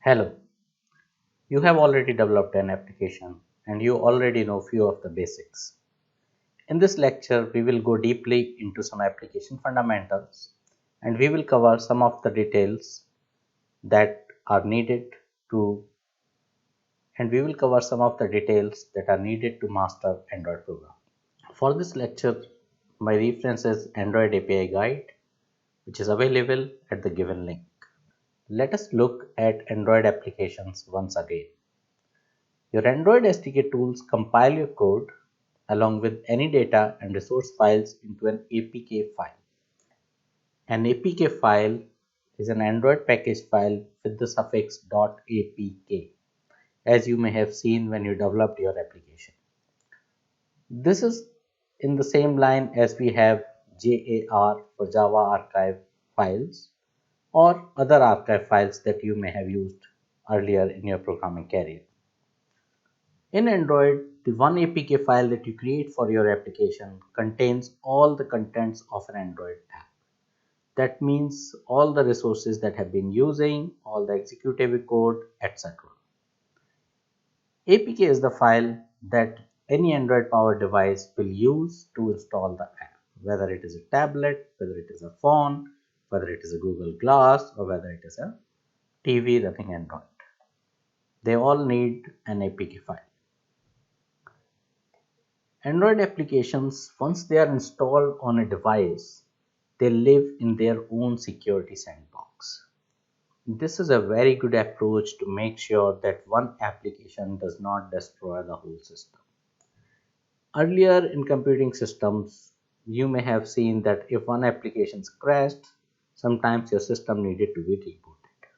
Hello, you have already developed an application and you already know few of the basics. In this lecture, we will go deeply into some application fundamentals and we will cover some of the details that are needed to to master Android program. For this lecture, my reference is Android API guide, which is available at the given link. Let us look at Android applications once again. Your Android SDK tools compile your code along with any data and resource files into an APK file. An APK file is an Android package file with the suffix .apk, as you may have seen when you developed your application. This is in the same line as we have JAR for Java archive files or other archive files that you may have used earlier in your programming career. In Android, the one APK file that you create for your application contains all the contents of an Android app. That means all the resources that have been using, all the executable code, etc. APK is the file that any Android powered device will use to install the app, whether it is a tablet, whether it is a phone, whether it is a Google Glass, or whether it is a TV running Android. They all need an APK file. Android applications, once they are installed on a device, they live in their own security sandbox. This is a very good approach to make sure that one application does not destroy the whole system. Earlier in computing systems, you may have seen that if one application crashed, sometimes your system needed to be rebooted.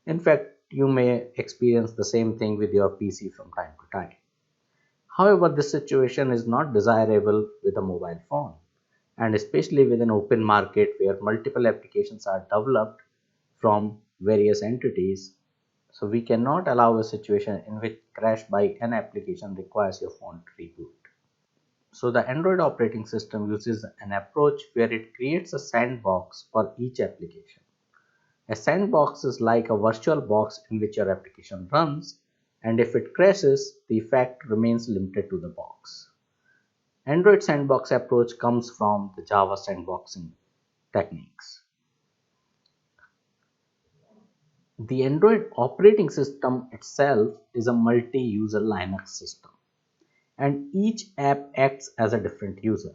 In fact, you may experience the same thing with your PC from time to time. However, this situation is not desirable with a mobile phone, and especially with an open market where multiple applications are developed from various entities. So we cannot allow a situation in which crash by an application requires your phone to reboot. So the Android operating system uses an approach where it creates a sandbox for each application. A sandbox is like a virtual box in which your application runs, and if it crashes, the effect remains limited to the box. Android sandbox approach comes from the Java sandboxing techniques. The Android operating system itself is a multi-user Linux system, and each app acts as a different user.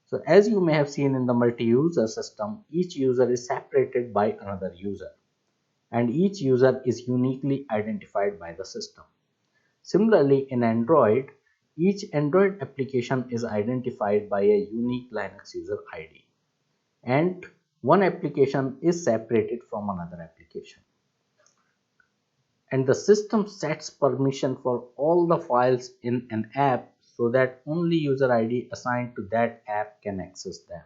So as you may have seen in the multi-user system, each user is separated by another user, and each user is uniquely identified by the system. Similarly, in Android, each Android application is identified by a unique Linux user ID, and one application is separated from another application. And the system sets permission for all the files in an app so that only user ID assigned to that app can access them.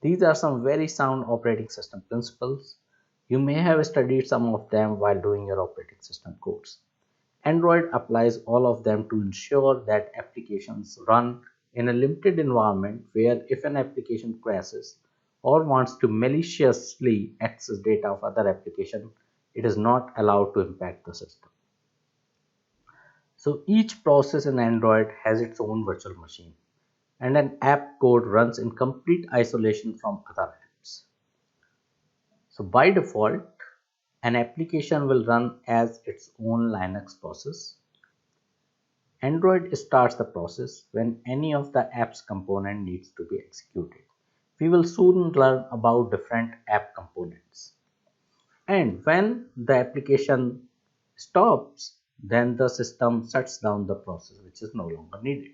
These are some very sound operating system principles. You may have studied some of them while doing your operating system course. Android applies all of them to ensure that applications run in a limited environment where if an application crashes or wants to maliciously access data of other application, it is not allowed to impact the system. So each process in Android has its own virtual machine, and an app code runs in complete isolation from other apps. So by default, an application will run as its own Linux process. Android starts the process when any of the app's component needs to be executed. We will soon learn about different app components. And when the application stops, then the system shuts down the process which is no longer needed,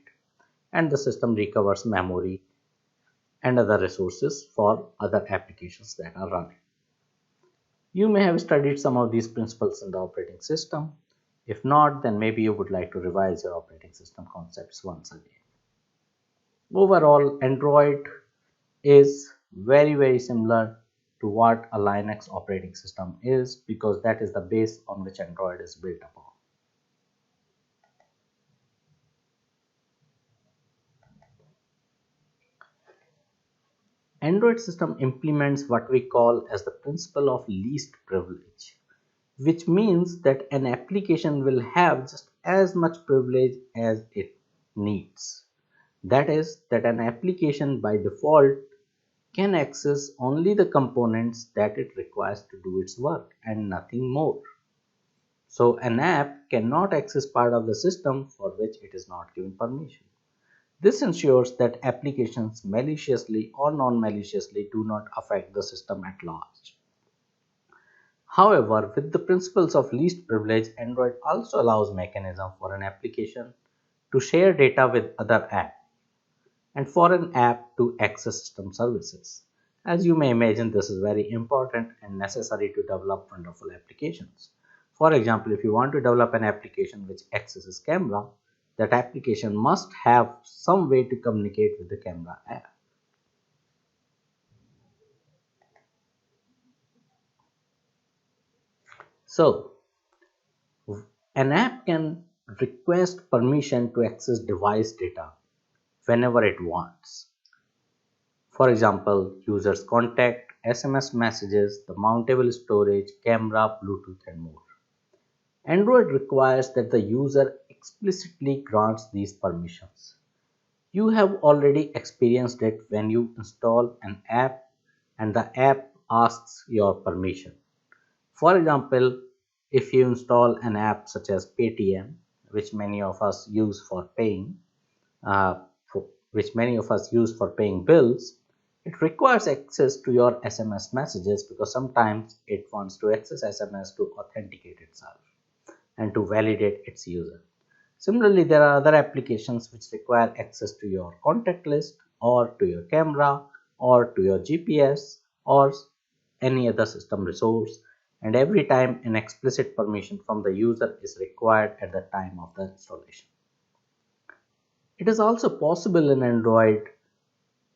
and the system recovers memory and other resources for other applications that are running. You may have studied some of these principles in the operating system. If not, then maybe you would like to revise your operating system concepts once again. Overall, Android is very similar to what a Linux operating system is, because that is the base on which Android is built upon. Android system implements what we call as the principle of least privilege. which means that an application will have just as much privilege as it needs. That is, that an application by default can access only the components that it requires to do its work and nothing more. So an app cannot access part of the system for which it is not given permission. This ensures that applications maliciously or non-maliciously do not affect the system at large. However, with the principles of least privilege, Android also allows mechanism for an application to share data with other apps and for an app to access system services. As you may imagine, this is very important and necessary to develop wonderful applications. For example, if you want to develop an application which accesses camera, that application must have some way to communicate with the camera app. So, an app can request permission to access device data whenever it wants. For example, users contact, SMS messages, the mountable storage, camera, Bluetooth, and more. Android requires that the user explicitly grants these permissions. You have already experienced it when you install an app and the app asks your permission. For example, if you install an app such as Paytm, which many of us use for paying, uh, which many of us use for paying bills, it requires access to your SMS messages because sometimes it wants to access SMS to authenticate itself and to validate its user. Similarly, there are other applications which require access to your contact list or to your camera or to your GPS or any other system resource, and every time an explicit permission from the user is required at the time of the installation. It is also possible in Android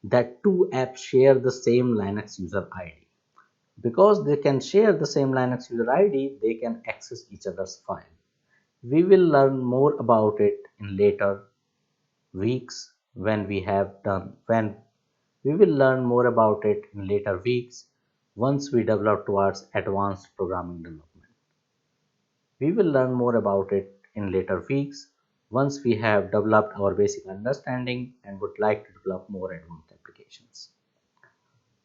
that two apps share the same Linux user ID. Because they can share the same Linux user ID, they can access each other's file. We will learn more about it in later weeks when we will learn more about it in later weeks once we develop towards advanced programming development. We will learn more about it in later weeks once we have developed our basic understanding and would like to develop more advanced applications.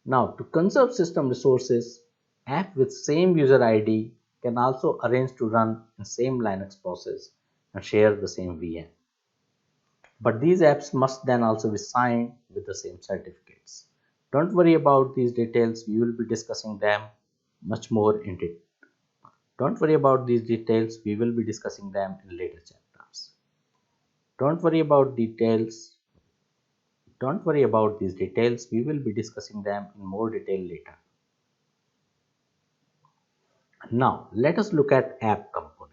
Now, to conserve system resources, app with same user ID can also arrange to run in same Linux process and share the same VM. But these apps must then also be signed with the same certificates. Don't worry about these details, we will be discussing them much more in detail. Don't worry about these details, we will be discussing them in later chapters. Don't worry about details. Don't worry about these details, we will be discussing them in more detail later. Now, let us look at app component.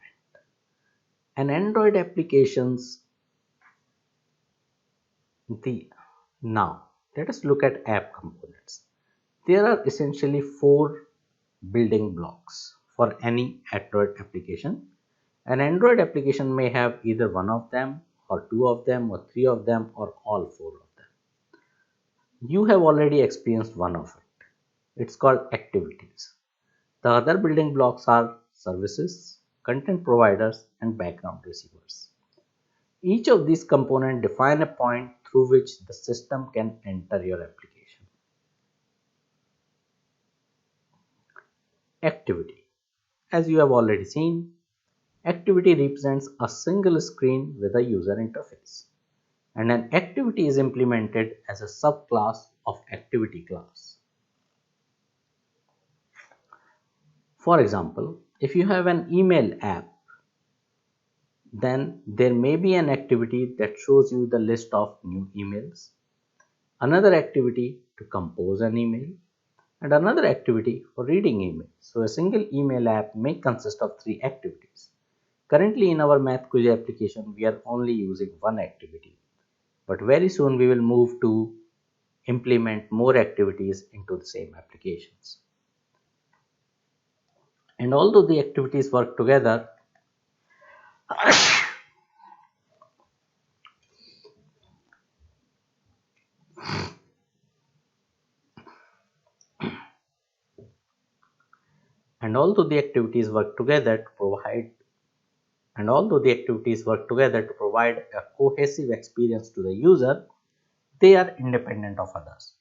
An Android applications the now let us look at app components. There are essentially four building blocks for any Android application. An Android application may have either one of them or two of them or three of them or all four of them. You have already experienced one of it. It's called activities. The other building blocks are services, content providers, and background receivers. Each of these components define a point through which the system can enter your application. Activity. As you have already seen, activity represents a single screen with a user interface, and an activity is implemented as a subclass of activity class. For example, if you have an email app, then there may be an activity that shows you the list of new emails, another activity to compose an email, and another activity for reading emails. So a single email app may consist of three activities. Currently in our Math Quiz application, we are only using one activity, but very soon we will move to implement more activities into the same applications. And although the activities work together, And although the activities work together to provide a cohesive experience to the user, they are independent of others.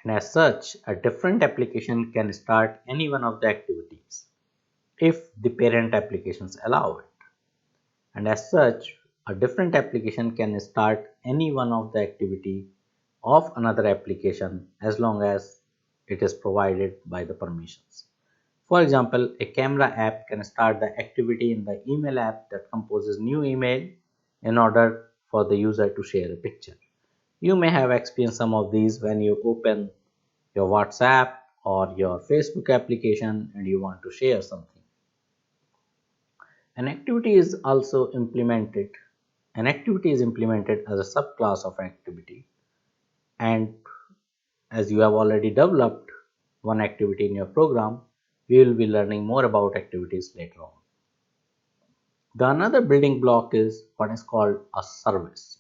And as such, a different application can start any one of the activities if the parent applications allow it. And as such, a different application can start any one of the activity of another application as long as it is provided by the permissions. For example, a camera app can start the activity in the email app that composes new email in order for the user to share a picture. You may have experienced some of these when you open your WhatsApp or your Facebook application and you want to share something. An activity is also implemented. An activity is implemented as a subclass of activity, and as you have already developed one activity in your program, we will be learning more about activities later on. The another building block is what is called a service.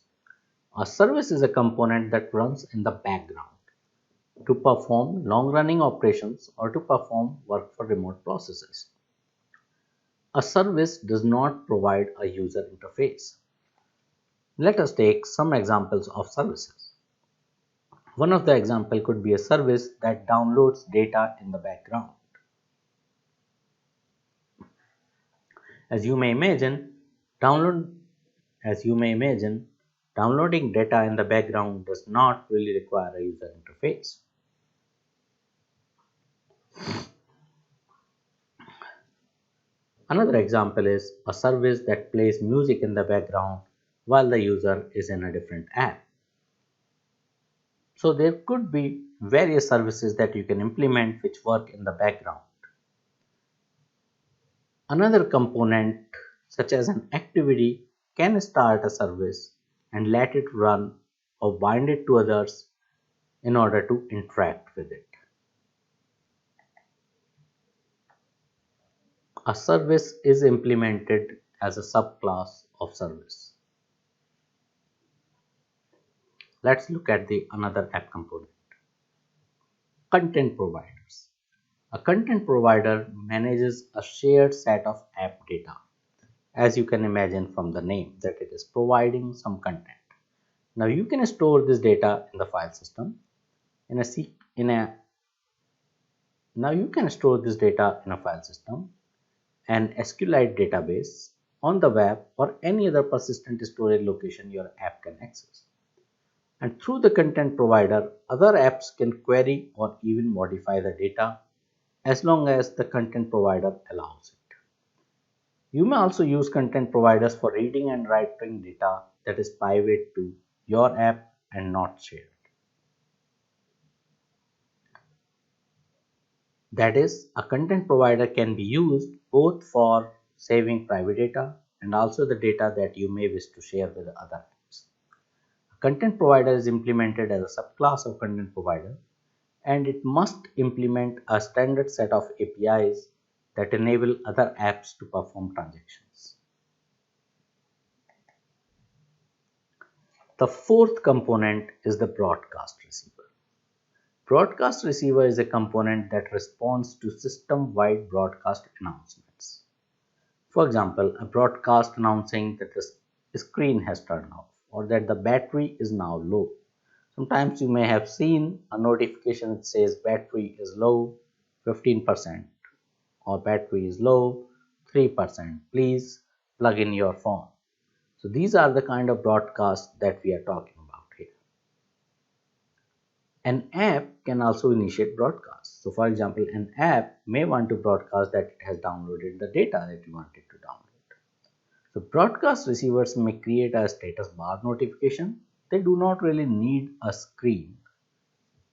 A service is a component that runs in the background to perform long-running operations or to perform work for remote processes. A service does not provide a user interface. Let us take some examples of services. One of the example could be a service that downloads data in the background. As you may imagine, download as you may imagine, downloading data in the background does not really require a user interface. Another example is a service that plays music in the background while the user is in a different app. So there could be various services that you can implement which work in the background. Another component, such as an activity, can start a service and let it run or bind it to others in order to interact with it. A service is implemented as a subclass of service. Let's look at the another app component. Content providers. A content provider manages a shared set of app data, as you can imagine from the name that it is providing some content. Now you can store this data in the file system in a now you can store this data in a file system, an SQLite database, on the web, or any other persistent storage location your app can access. And through the content provider, other apps can query or even modify the data as long as the content provider allows it. You may also use content providers for reading and writing data that is private to your app and not shared. That is, a content provider can be used both for saving private data and also the data that you may wish to share with other apps. A content provider is implemented as a subclass of content provider, and it must implement a standard set of APIs that enable other apps to perform transactions. The fourth component is the broadcast receiver. Broadcast receiver is a component that responds to system-wide broadcast announcements. For example, a broadcast announcing that the screen has turned off or that the battery is now low. Sometimes you may have seen a notification that says battery is low 15% or battery is low 3%. Please plug in your phone. So these are the kind of broadcasts that we are talking about here. An app can also initiate broadcasts. So for example, an app may want to broadcast that it has downloaded the data that you wanted to download. So broadcast receivers may create a status bar notification. They do not really need a screen,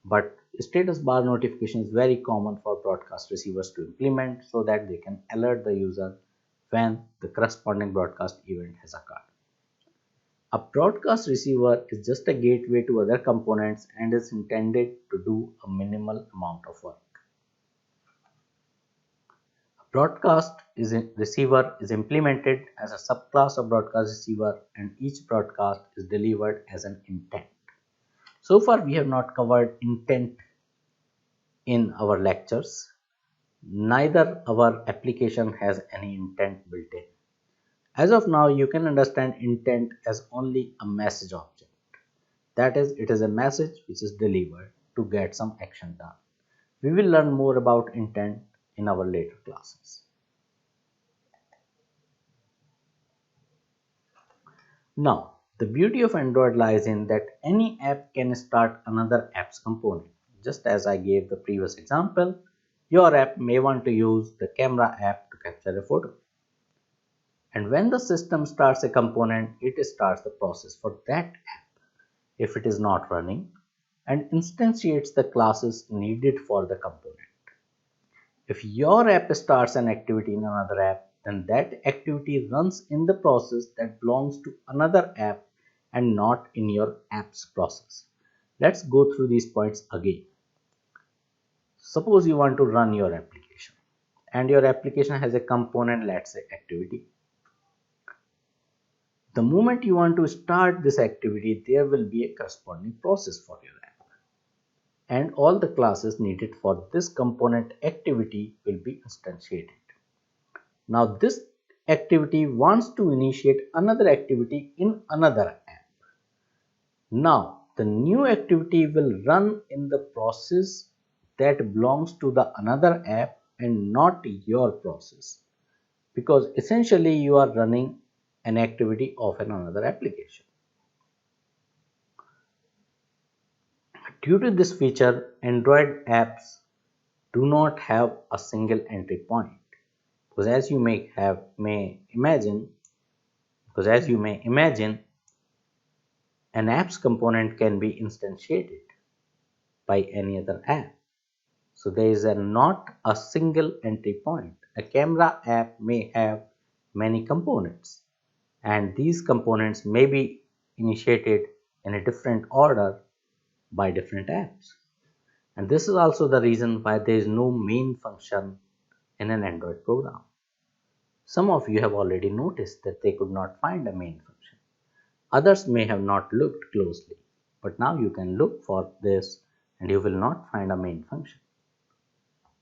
but status bar notification is very common for broadcast receivers to implement so that they can alert the user when the corresponding broadcast event has occurred. A broadcast receiver is just a gateway to other components and is intended to do a minimal amount of work. A receiver is implemented as a subclass of broadcast receiver, and each broadcast is delivered as an intent. So far, we have not covered intent in our lectures. Neither our application has any intent built in. As of now, you can understand intent as only a message object. That is, it is a message which is delivered to get some action done. We will learn more about intent in our later classes. Now, the beauty of Android lies in that any app can start another app's component. Just as I gave the previous example, your app may want to use the camera app to capture a photo. And when the system starts a component, it starts the process for that app if it is not running and instantiates the classes needed for the component. If your app starts an activity in another app, then that activity runs in the process that belongs to another app and not in your app's process. Let's go through these points again. Suppose you want to run your application and your application has a component, let's say activity. The moment you want to start this activity, there will be a corresponding process for your app. And all the classes needed for this component activity will be instantiated. Now this activity wants to initiate another activity in another app. Now the new activity will run in the process that belongs to the another app and not your process, because essentially you are running an activity of another application. Due to this feature, Android apps do not have a single entry point, because as you may imagine, an app's component can be instantiated by any other app. So there is not a single entry point. A camera app may have many components, and these components may be initiated in a different order by different apps. And this is also the reason why there is no main function in an Android program. Some of you have already noticed that they could not find a main function. Others may have not looked closely, but now you can look for this and you will not find a main function.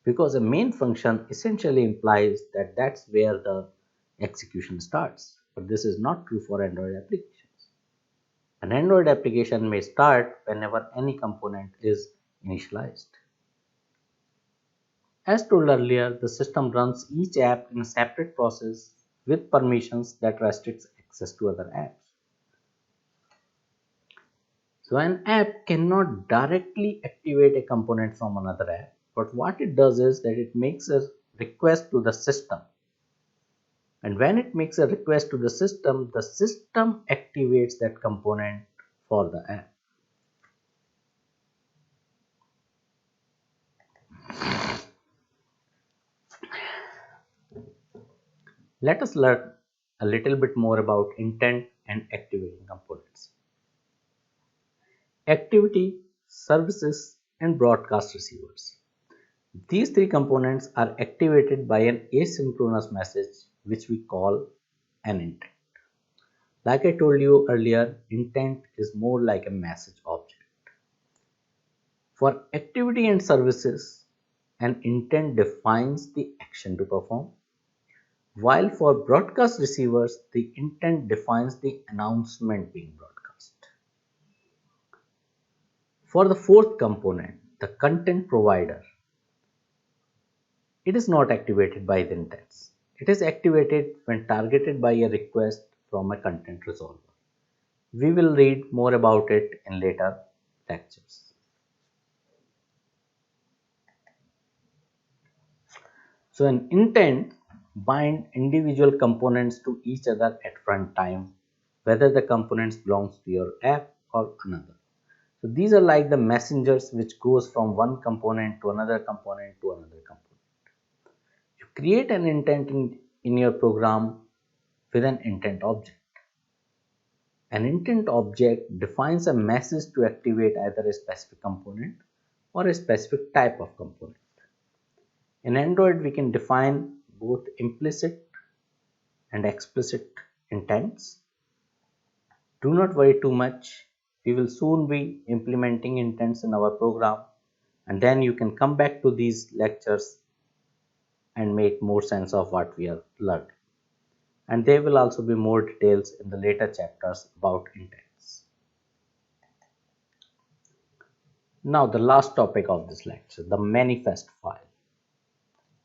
Because a main function essentially implies that that's where the execution starts, but this is not true for Android applications. An Android application may start whenever any component is initialized. As told earlier, the system runs each app in a separate process with permissions that restricts access to other apps. So an app cannot directly activate a component from another app, but what it does is that it makes a request to the system. And when it makes a request to the system activates that component for the app. Let us learn a little bit more about intent and activating components. Activity, services, and broadcast receivers. These three components are activated by an asynchronous message which we call an intent. Like I told you earlier, intent is more like a message object. For activity and services, an intent defines the action to perform, while for broadcast receivers, the intent defines the announcement being broadcast. For the fourth component, the content provider, it is not activated by the intents. It is activated when targeted by a request from a content resolver. We will read more about it in later lectures. So an intent binds individual components to each other at runtime, whether the components belongs to your app or another. So these are like the messengers which goes from one component to another component to another component. You create an intent in your program with an intent object. An intent object defines a message to activate either a specific component or a specific type of component. In Android, we can define both implicit and explicit intents. Do not worry too much We will soon be implementing intents in our program, and then you can come back to these lectures and make more sense of what we have learned. And there will also be more details in the later chapters about intents. Now the last topic of this lecture, the manifest file.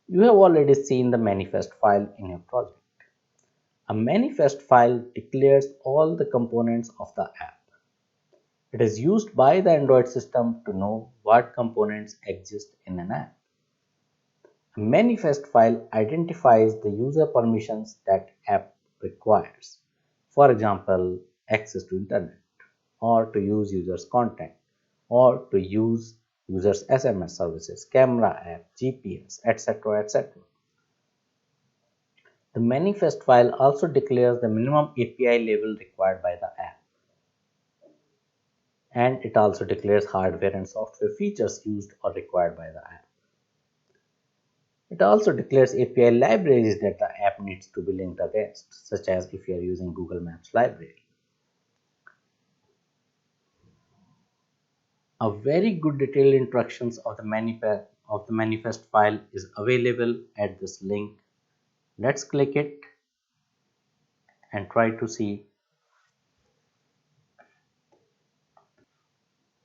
You have already seen the manifest file in your project. A manifest file declares all the components of the app. It is used by the Android system to know what components exist in an app. A manifest file identifies the user permissions that app requires. For example, access to internet, or to use users' content, or to use users' SMS services, camera app, GPS, etc. etc. The manifest file also declares the minimum API level required by the app. And it also declares hardware and software features used or required by the app. It also declares API libraries that the app needs to be linked against, such as if you are using Google Maps library. A very good detailed instructions of the manifest file is available at this link. Let's click it and try to see.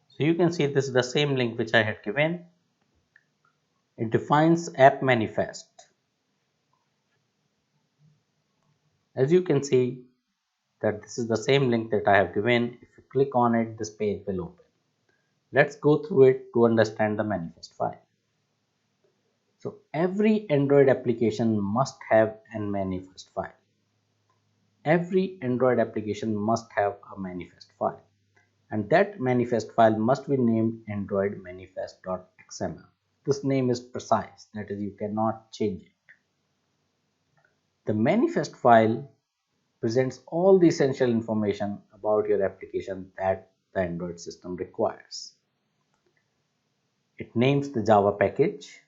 So you can see this is the same link which I had given. It defines app manifest. As you can see that this is the same link that I have given. If you click on it, this page will open. Let's go through it to understand the manifest file. So every Android application must have a manifest file. Every Android application must have a manifest file, and that manifest file must be named Android manifest.xml. This name is precise, that is, you cannot change it. The manifest file presents all the essential information about your application that the Android system requires. It names the Java package,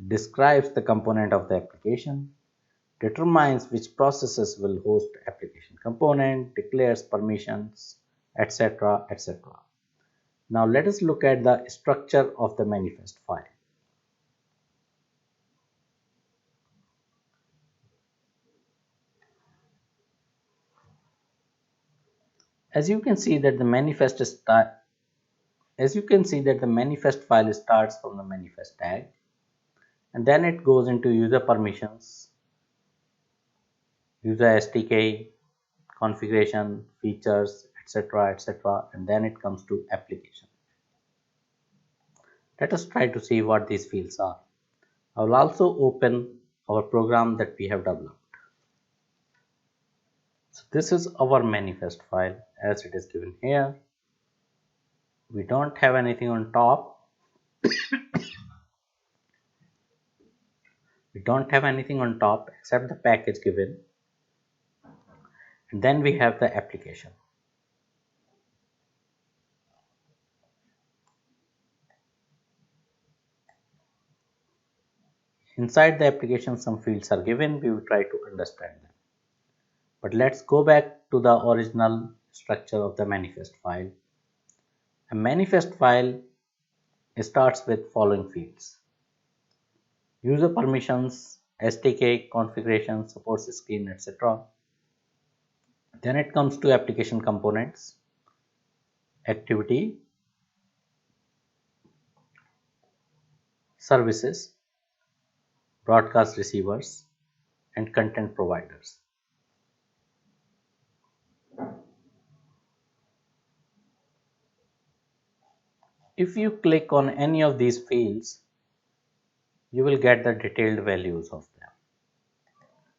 describes the component of the application, determines which processes will host application component, declares permissions, etc. etc. Now let us look at the structure of the manifest file. As you can see that the manifest file starts from the manifest tag, and then it goes into user permissions, user SDK, configuration, features, etc. etc. and then it comes to application. Let us try to see what these fields are. I will also open our program that we have developed. So this is our manifest file as it is given here. We don't have anything on top. We don't have anything on top except the package given. And then we have the application. Inside the application, some fields are given. We will try to understand them. But let's go back to the original structure of the manifest file. A manifest file starts with following fields: user permissions, SDK, configuration, support screen, etc. Then it comes to application components, activity, services, broadcast receivers, and content providers. If you click on any of these fields, you will get the detailed values of them.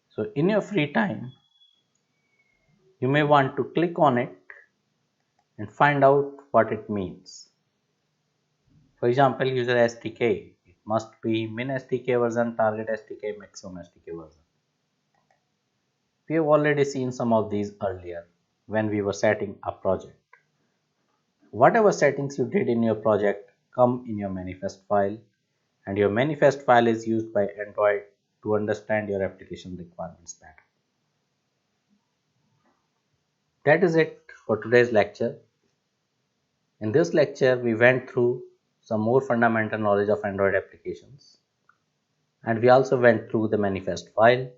So in your free time, you may want to click on it and find out what it means. For example, user SDK, it must be min SDK version, target SDK, maximum SDK version. We have already seen some of these earlier when we were setting a project. Whatever settings you did in your project come in your manifest file, and your manifest file is used by Android to understand your application requirements better. That is it for today's lecture. In this lecture, we went through some more fundamental knowledge of Android applications, and we also went through the manifest file,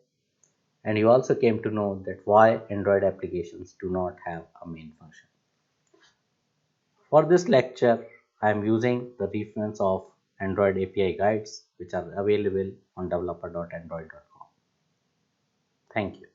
and you also came to know that why Android applications do not have a main function. For this lecture, I am using the reference of Android API guides which are available on developer.android.com. Thank you.